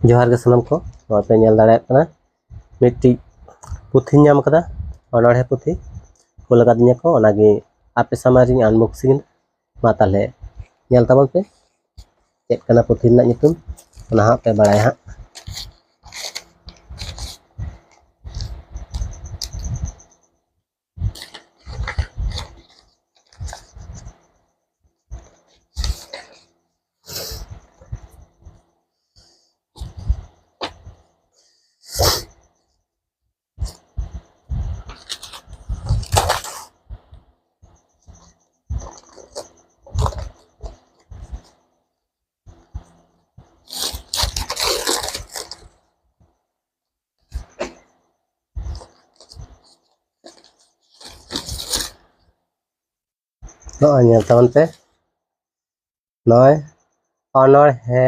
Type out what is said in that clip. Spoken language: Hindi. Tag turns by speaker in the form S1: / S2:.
S1: जोहार के सनम को पे नेल दाड़े कना मिट्टी पुथी नाम कदा अनोढ़े पुथी को लगा दिया को ओनागे आपे सामारी अनबॉक्सिंग मा ताले नेल ताबन पे चेक कना पुथी ना नितुम ओना हा पे बड़ाय हा नो नेल ताबन पे नय अनोढ़े